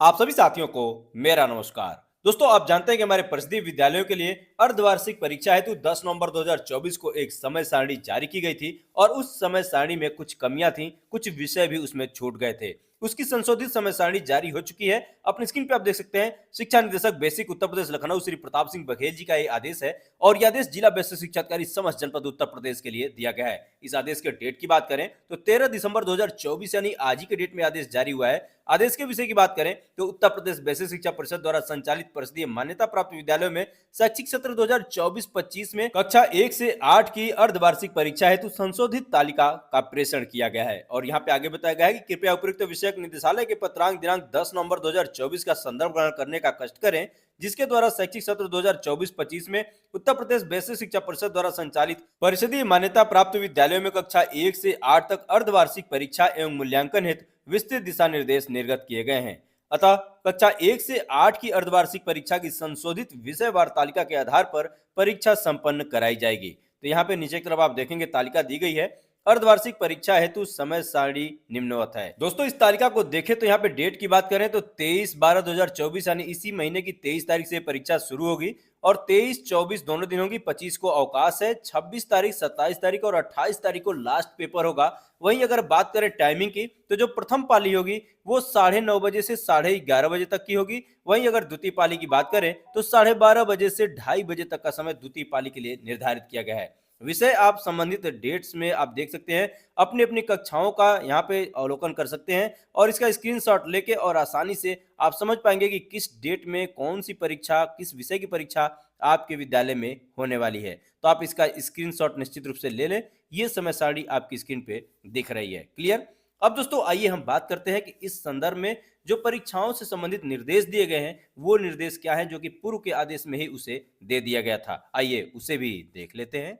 आप सभी साथियों को मेरा नमस्कार। दोस्तों, आप जानते हैं कि हमारे परिषदीय विद्यालयों के लिए अर्धवार्षिक परीक्षा हेतु 10 नवंबर 2024 को एक समय सारणी जारी की गई थी और उस समय सारणी में कुछ कमियां थीं, कुछ विषय भी उसमें छूट गए थे। उसकी संशोधित समय सारणी जारी हो चुकी है। अपनी स्क्रीन पे आप देख सकते हैं, शिक्षा निदेशक बेसिक उत्तर प्रदेश लखनऊ श्री प्रताप सिंह बघेल जी का ये आदेश है और यह आदेश जिला बेसिक शिक्षा अधिकारी समस्त जनपद उत्तर प्रदेश के लिए दिया गया है। इस आदेश के डेट की बात करें तो 13 दिसंबर 2024 यानी आज ही के डेट में आदेश जारी हुआ है। आदेश के विषय की बात करें तो उत्तर प्रदेश बेसिक शिक्षा परिषद द्वारा संचालित परिषदीय मान्यता प्राप्त विद्यालयों में शैक्षिक सत्र 2024-25 में कक्षा 1 से 8 की अर्धवार्षिक परीक्षा हेतु संशोधित तालिका का प्रेषण किया गया है। और यहाँ पे आगे बताया गया है कि कृपया उपयुक्त विषयक निदेशालय के पत्रांक दिनांक 10 नवंबर 2024 का संदर्भ ग्रहण करने का कष्ट करें, जिसके द्वारा शैक्षिक सत्र 2024-25 में उत्तर प्रदेश बेसिक शिक्षा परिषद द्वारा संचालित परिषदीय मान्यता प्राप्त विद्यालयों में कक्षा 1 से 8 तक अर्धवार्षिक परीक्षा एवं मूल्यांकन हेतु विस्तृत दिशा निर्देश निर्गत किए गए हैं। अतः कक्षा 1 से 8 की अर्धवार्षिक परीक्षा की संशोधित विषयवार तालिका के आधार पर परीक्षा संपन्न कराई जाएगी। तो यहाँ पे नीचे की तरफ आप देखेंगे तालिका दी गई है। अर्धवार्षिक परीक्षा हेतु समय सारणी निम्नवत है। दोस्तों, इस तालिका को देखें तो यहाँ पे डेट की बात करें तो 23/12/2024 यानी इसी महीने की 23 तारीख से परीक्षा शुरू होगी और 23-24 दोनों दिन होगी। 25 को अवकाश है, 26 तारीख, 27 तारीख और 28 तारीख को लास्ट पेपर होगा। वहीं अगर बात करें टाइमिंग की तो जो प्रथम पाली होगी वो 9:30 बजे से 11:30 बजे तक की होगी। वहीं अगर द्वितीय पाली की बात करें तो 12:30 बजे से 2:30 बजे तक का समय द्वितीय पाली के लिए निर्धारित किया गया है। विषय आप संबंधित डेट्स में आप देख सकते हैं, अपनी अपनी कक्षाओं का यहाँ पे अवलोकन कर सकते हैं और इसका स्क्रीनशॉट लेके और आसानी से आप समझ पाएंगे कि किस डेट में कौन सी परीक्षा, किस विषय की परीक्षा आपके विद्यालय में होने वाली है। तो आप इसका स्क्रीनशॉट निश्चित रूप से ले लें। ये समय सारणी आपकी स्क्रीन पे दिख रही है। क्लियर? अब दोस्तों, आइए हम बात करते हैं कि इस संदर्भ में जो परीक्षाओं से संबंधित निर्देश दिए गए हैं वो निर्देश क्या है, जो कि पूर्व के आदेश में ही उसे दे दिया गया था। आइए उसे भी देख लेते हैं।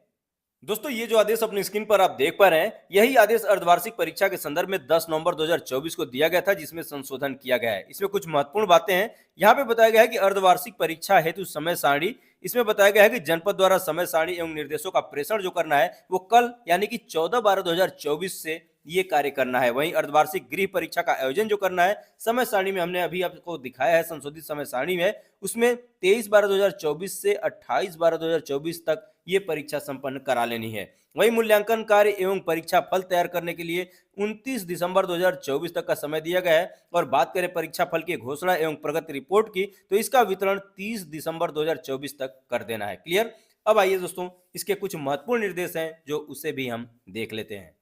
दोस्तों, ये जो आदेश अपनी स्क्रीन पर आप देख पा रहे हैं, यही आदेश अर्धवार्षिक परीक्षा के संदर्भ में 10 नवंबर 2024 को दिया गया था, जिसमें संशोधन किया गया है। इसमें कुछ महत्वपूर्ण बातें हैं। यहाँ पे बताया गया है कि अर्धवार्षिक परीक्षा हेतु समय सारणी, इसमें बताया गया है कि जनपद द्वारा समय सारणी एवं निर्देशों का प्रेषण जो करना है वो कल यानी कि 14/12/2024 से ये कार्य करना है। वहीं अर्धवार्षिक गृह परीक्षा का आयोजन जो करना है, समय सारणी में हमने अभी आपको दिखाया है, संशोधित समय सारणी में उसमें 23/12/2024 से 28/12/2024 तक ये परीक्षा संपन्न करा लेनी है। वहीं मूल्यांकन कार्य एवं परीक्षा फल तैयार करने के लिए 29 दिसंबर 2024 तक का समय दिया गया है। और बात करें परीक्षा फल की घोषणा एवं प्रगति रिपोर्ट की तो इसका वितरण 30 दिसंबर 2024 तक कर देना है। क्लियर? अब आइए दोस्तों, इसके कुछ महत्वपूर्ण निर्देश हैं जो उसे भी हम देख लेते हैं।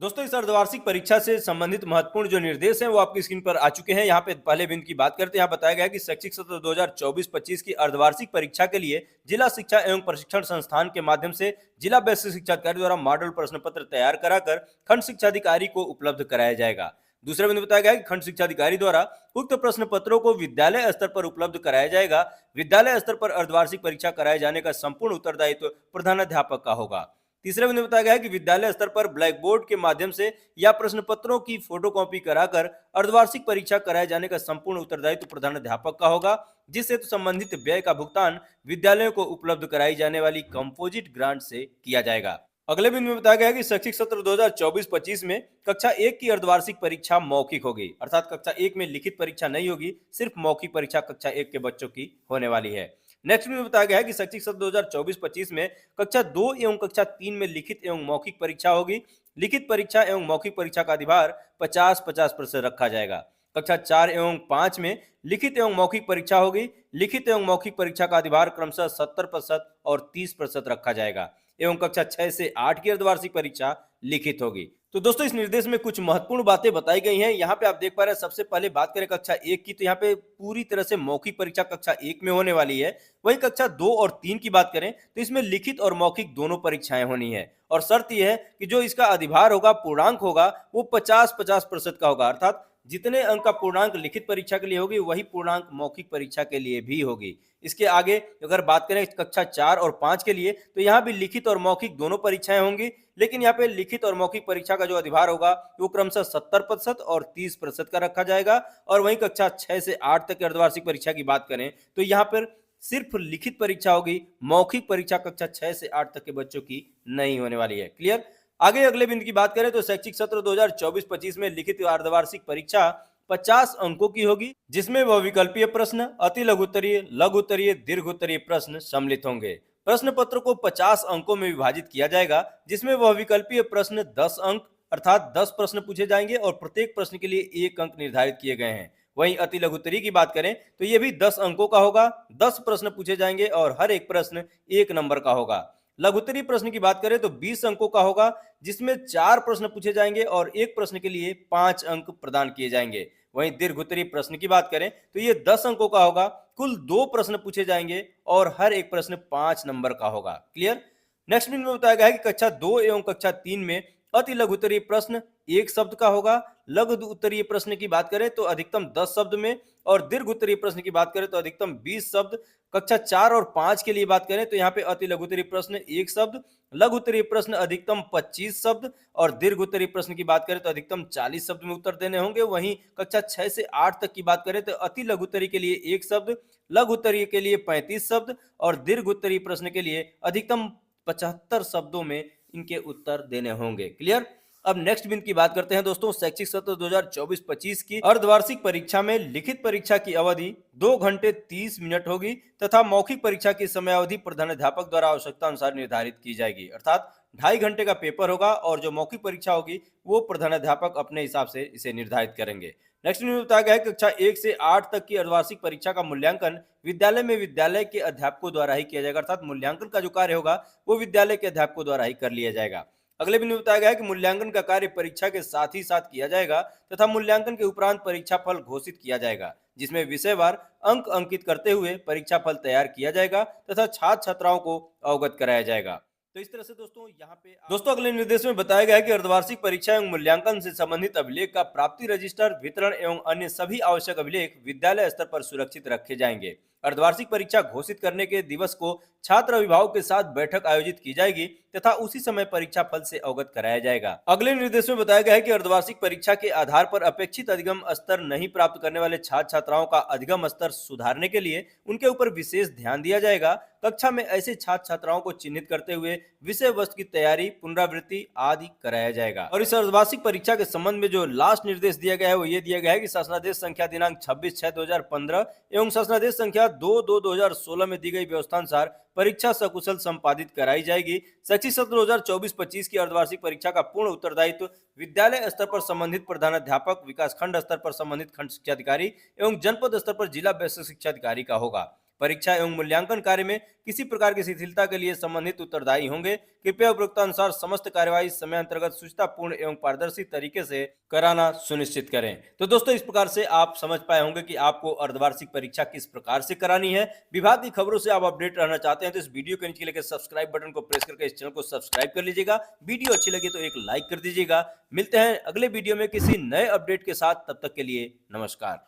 दोस्तों, इस अर्धवार्षिक परीक्षा से संबंधित महत्वपूर्ण जो निर्देश हैं वो आपकी स्क्रीन पर आ चुके हैं। यहाँ पे पहले बिंदु की बात करते हैं। यहाँ बताया गया है कि शैक्षिक सत्र 2024-25 की अर्धवार्षिक परीक्षा के लिए जिला शिक्षा एवं प्रशिक्षण संस्थान के माध्यम से जिला बेसिक शिक्षा अधिकारी द्वारा मॉडल प्रश्न पत्र तैयार कराकर खंड शिक्षा अधिकारी को उपलब्ध कराया जाएगा। दूसरे बिंदु बताया गया है कि खंड शिक्षा अधिकारी द्वारा उक्त प्रश्न पत्रों को विद्यालय स्तर पर उपलब्ध कराया जाएगा। विद्यालय स्तर पर अर्धवार्षिक परीक्षा कराए जाने का संपूर्ण उत्तरदायित्व प्रधानाध्यापक का होगा। तीसरे बिंदु बताया गया है कि विद्यालय स्तर पर ब्लैक बोर्ड के माध्यम से या प्रश्न पत्रों की फोटोकॉपी कराकर अर्धवार्षिक परीक्षा कराए जाने का संपूर्ण उत्तरदायित्व प्रधानाध्यापक का होगा, जिससे तो संबंधित व्यय का भुगतान विद्यालयों को उपलब्ध कराई जाने वाली कंपोजिट ग्रांट से किया जाएगा। अगले बिंदु में बताया गया है कि शैक्षिक सत्र 2024-25 में कक्षा 1 की अर्धवार्षिक परीक्षा मौखिक होगी, अर्थात कक्षा 1 में लिखित परीक्षा नहीं होगी, सिर्फ मौखिक परीक्षा कक्षा 1 के बच्चों की होने वाली है। नेक्स्ट में बताया गया है कि शैक्षिक सत्र 2024-25 में कक्षा 2 एवं कक्षा 3 में लिखित एवं मौखिक परीक्षा होगी। लिखित परीक्षा एवं मौखिक परीक्षा का अधिभार 50-50% रखा जाएगा। कक्षा 4 एवं 5 में लिखित एवं मौखिक परीक्षा होगी। लिखित एवं मौखिक परीक्षा का अधिभार क्रमशः 70% और 30% रखा जाएगा एवं कक्षा 6 से 8 की अर्धवार्षिक परीक्षा लिखित होगी। तो दोस्तों, इस निर्देश में कुछ महत्वपूर्ण बातें बताई गई हैं। यहाँ पे आप देख पा रहे हैं, सबसे पहले बात करें कक्षा 1 की तो यहाँ पे पूरी तरह से मौखिक परीक्षा कक्षा 1 में होने वाली है। वहीं कक्षा 2 और 3 की बात करें तो इसमें लिखित और मौखिक दोनों परीक्षाएं होनी है और शर्त यह है कि जो इसका अधिभार होगा, पूर्णांक होगा, वो 50-50% का होगा, अर्थात जितने अंक का पूर्णांक लिखित परीक्षा के लिए होगी वही पूर्णांक मौखिक परीक्षा के लिए भी होगी। इसके आगे अगर बात करें कक्षा 4 और 5 के लिए तो यहाँ भी लिखित और मौखिक दोनों परीक्षाएं होंगी, लेकिन यहाँ पे लिखित और मौखिक परीक्षा का जो अधिभार होगा वो क्रमशः 70% और 30% का रखा जाएगा। और वहीं कक्षा 6 से 8 तक की अर्धवार्षिक परीक्षा की बात करें तो यहाँ पर सिर्फ लिखित परीक्षा होगी, मौखिक परीक्षा कक्षा 6 से 8 तक के बच्चों की नहीं होने वाली है। क्लियर? आगे अगले बिंदु की बात करें तो शैक्षिक सत्र 2024-25 में लिखित अर्धवार्षिक परीक्षा 50 अंकों की होगी, जिसमें बहुविकल्पीय प्रश्न, अति लघु उत्तरीय, लघु उत्तरीय, दीर्घ उत्तरीय प्रश्न सम्मिलित होंगे। प्रश्न पत्र को 50 अंकों में विभाजित किया जाएगा, जिसमें बहुविकल्पीय प्रश्न 10 अंक अर्थात 10 प्रश्न पूछे जाएंगे और प्रत्येक प्रश्न के लिए 1 अंक निर्धारित किए गए हैं। वहीं अति लघु उत्तरीय की बात करें तो ये भी 10 अंकों का होगा, 10 प्रश्न पूछे जाएंगे और हर एक प्रश्न 1 नंबर का होगा। लघु उत्तरीय प्रश्न की बात करें तो 20 अंकों का होगा, जिसमें 4 प्रश्न पूछे जाएंगे और एक प्रश्न के लिए 5 अंक प्रदान किए जाएंगे। वहीं दीर्घ उत्तरीय प्रश्न की बात करें तो ये 10 अंकों का होगा, कुल 2 प्रश्न पूछे जाएंगे और हर एक प्रश्न 5 नंबर का होगा। क्लियर। नेक्स्ट में बताया गया है कि कक्षा 2 एवं कक्षा 3 में अति लघु उत्तरीय प्रश्न 1 शब्द का होगा। लघु उत्तरीय प्रश्न की बात करें तो अधिकतम 10 शब्द में और दीर्घ उत्तरीय प्रश्न की बात करें तो अधिकतम 20 शब्द। कक्षा 4 और 5 के लिए बात करें तो यहाँ पे अति लघु उत्तरीय प्रश्न 1 शब्द, लघु उत्तरीय प्रश्न अधिकतम 25 शब्द और दीर्घ उत्तरीय प्रश्न की बात करें तो अधिकतम 40 शब्द में उत्तर देने होंगे। वहीं कक्षा 6 से 8 तक की बात करें तो अति लघु उत्तरीय के लिए 1 शब्द, लघु उत्तरीय के लिए 35 शब्द और दीर्घ उत्तरीय प्रश्न के लिए अधिकतम 75 शब्दों में इनके उत्तर देने होंगे। क्लियर। अब नेक्स्ट बिंदु की बात करते हैं दोस्तों, शैक्षिक सत्र 2024-25 की अर्धवार्षिक परीक्षा में लिखित परीक्षा की अवधि 2 घंटे 30 मिनट होगी तथा मौखिक परीक्षा की समयावधि प्रधानाध्यापक द्वारा आवश्यकता अनुसार निर्धारित की जाएगी। अर्थात 2.5 घंटे का पेपर होगा और जो मौखिक परीक्षा होगी वो प्रधानाध्यापक अपने हिसाब से इसे निर्धारित करेंगे। नेक्स्ट में बताया गया है कक्षा 1 से 8 तक की अर्धवार्षिक परीक्षा का मूल्यांकन विद्यालय में विद्यालय के अध्यापकों द्वारा ही किया जाएगा। अर्थात मूल्यांकन का जो कार्य होगा वो विद्यालय के अध्यापकों द्वारा ही कर लिया जाएगा। अगले बिंदु में बताया गया है कि मूल्यांकन का कार्य परीक्षा के साथ ही साथ किया जाएगा तथा मूल्यांकन के उपरांत परीक्षा फल घोषित किया जाएगा, जिसमें विषयवार अंक अंकित करते हुए परीक्षा फल तैयार किया जाएगा तथा छात्र छात्राओं को अवगत कराया जाएगा। तो इस तरह से दोस्तों अगले निर्देश में बताया गया है कि अर्धवार्षिक परीक्षा एवं मूल्यांकन से संबंधित अभिलेख का प्राप्ति रजिस्टर, वितरण एवं अन्य सभी आवश्यक अभिलेख विद्यालय स्तर पर सुरक्षित रखे जाएंगे। अर्धवार्षिक परीक्षा घोषित करने के दिवस को छात्र अभिभावक के साथ बैठक आयोजित की जाएगी तथा उसी समय परीक्षा फल से अवगत कराया जाएगा। अगले निर्देश में बताया गया है कि अर्धवार्षिक परीक्षा के आधार पर अपेक्षित अधिगम स्तर नहीं प्राप्त करने वाले छात्र छात्राओं का अधिगम स्तर सुधारने के लिए उनके ऊपर विशेष ध्यान दिया जाएगा। कक्षा में ऐसे छात्र छात्राओं को चिन्हित करते हुए विषय वस्तु की तैयारी, पुनरावृत्ति आदि कराया जाएगा। और इस अर्धवार्षिक परीक्षा के संबंध में जो लास्ट निर्देश दिया गया है वो ये दिया गया है कि शासनादेश संख्या दिनांक 26/6/2015 एवं शासनादेश संख्या 2/2/2016 में दी गई व्यवस्था अनुसार परीक्षा सकुशल संपादित कराई जाएगी। शैक्षिक सत्र 2024-25 की अर्धवार्षिक परीक्षा का पूर्ण उत्तरदायित्व विद्यालय स्तर पर संबंधित प्रधानाध्यापक, विकासखंड स्तर पर संबंधित खंड शिक्षा अधिकारी एवं जनपद स्तर पर जिला बेसिक शिक्षा अधिकारी का होगा। परीक्षा एवं मूल्यांकन कार्य में किसी प्रकार की शिथिलता के लिए संबंधित उत्तरदायी होंगे। कृपया उपरोक्तानुसार समस्त कार्यवाही समय अंतर्गत सुचितापूर्ण एवं पारदर्शी तरीके से कराना सुनिश्चित करें। तो दोस्तों इस प्रकार से आप समझ पाए होंगे कि आपको अर्धवार्षिक परीक्षा किस प्रकार से करानी है। विभाग की खबरों से आप अपडेट रहना चाहते हैं तो इस वीडियो के नीचे लिखे सब्सक्राइब बटन को प्रेस करके इस चैनल को सब्सक्राइब कर लीजिएगा। वीडियो अच्छी लगी तो एक लाइक कर दीजिएगा। मिलते हैं अगले वीडियो में किसी नए अपडेट के साथ, तब तक के लिए नमस्कार।